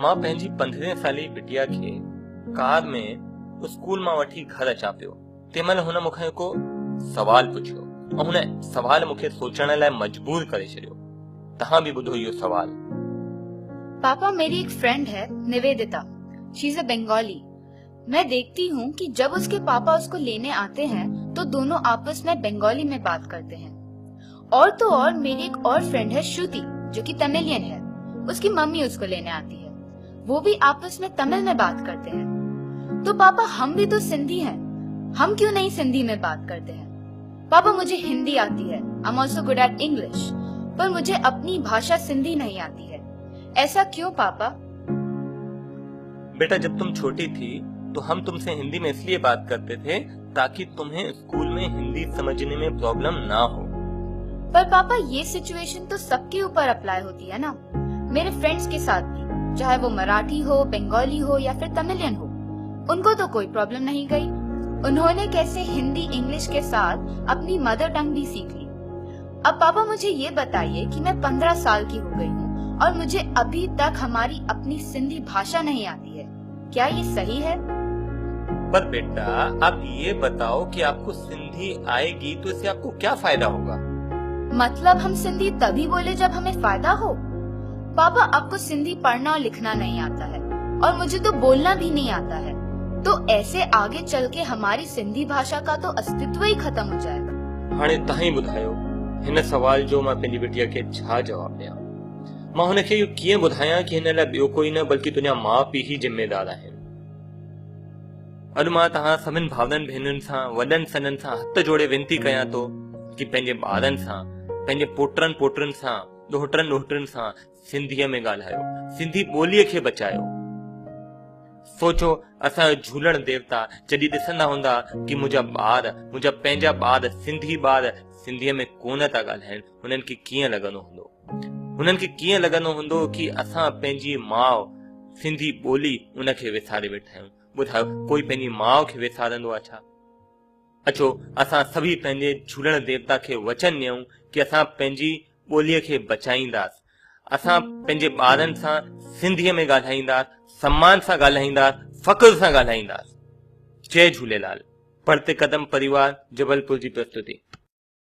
मां पंहिंजी 15 साली बिटिया खे कार में स्कूल मां वठी घर अचां पियो। तंहिंमहिल हुन मूंखे को सवाल पुछियो ऐं हुन सवाल मूंखे सोचण लाइ मजबूर करे छॾियो। तव्हां बि ॿुधो इहो सवाल। पापा, मेरी एक फ्रेंड है Nivedita, she is a Bengali. मैं देखती हूँ कि जब उसके पापा उसको लेने आते हैं तो दोनों आपस में बंगाली में बात करते हैं। और तो और मेरी एक और फ्रेंड है श्रुति, जो कि तमिलियन है। उसकी मम्मी उसको लेने आती है, वो भी आपस में तमिल में बात करते हैं। तो पापा, हम भी तो सिंधी हैं, हम क्यों नहीं सिंधी में बात करते हैं? पापा, मुझे हिंदी आती है, I am also good at English, पर मुझे अपनी भाषा सिंधी नहीं आती है। ऐसा क्यों पापा? बेटा, जब तुम छोटी थी तो हम तुमसे हिंदी में इसलिए बात करते थे ताकि तुम्हें स्कूल में हिंदी समझने में प्रॉब्लम ना हो। पर पापा, ये सिचुएशन तो सबके ऊपर अप्लाई होती है ना। मेरे फ्रेंड्स के साथ भी, चाहे वो मराठी हो, बंगाली हो या फिर तमिलियन हो, उनको तो कोई प्रॉब्लम नहीं गई। उन्होंने कैसे हिंदी इंग्लिश के साथ अपनी मदर टंग भी सीख ली। अब पापा, मुझे ये बताइए कि मैं 15 साल की हो गई हूँ और मुझे अभी तक हमारी अपनी सिंधी भाषा नहीं आती है। क्या ये सही है? पर बेटा, आप ये बताओ कि आपको सिंधी आएगी तो इससे आपको क्या फायदा होगा? मतलब हम सिंधी तभी बोले जब हमें फायदा हो? पापा, आपको सिंधी पढ़ना और लिखना नहीं आता है और मुझे तो बोलना भी नहीं आता है, तो ऐसे आगे चल के हमारी सिंधी भाषा का तो अस्तित्व ही खत्म हो जाएगा। हाणे तव्हां ई ॿुधायो हिन सवाल जो मां पंहिंजी बिटिया खे छा जवाब ॾियां। मां हुनखे इहो कीअं ॿुधायां कि हिन लाइ ॿियो कोई न बल्कि तुंहिंजा माउ पीउ ई जिम्मेदार आहिनि। अॼु मां तव्हां सभिनि भाउरनि भेनरुनि सां वॾनि सननि सां हथ जोड़े विनती कयां थो कि पंहिंजे ॿारनि सां, पंहिंजे पोटनि पोटरुनि सां, ॾोहिटनि ॾोहिटरुनि सां सिंधीअ में ॻाल्हायो, सिंधी ॿोलीअ खे बचायो। सोचो, असांजो झूलण देवता जॾहिं ॾिसंदा हूंदा कि मुंहिंजा पंहिंजा ॿार सिंधीअ में कोन था ॻाल्हाइनि, हुननि खे कीअं लॻंदो हूंदो? हुननि खे कीअं लॻंदो हूंदो कि असां पंहिंजी माउ सिंधी ॿोली उनखे विसारे वेठा आहियूं। ॿुधायो, कोई पंहिंजी माउ खे विसारंदो आहे छा? अचो, असां सभी पंहिंजे झूलण देवता खे वचन ॾियूं कि असां पंहिंजी ॿोलीअ खे बचाईंदासीं। असां पंहिंजे ॿारनि सां सिंधीअ में ॻाल्हाईंदासीं, सम्मान सां ॻाल्हाईंदासीं, फ़ख्र सां ॻाल्हाईंदासीं। जय झूलेलाल। पढ़ते कदम परिवार, जबलपुर जी प्रस्तुति।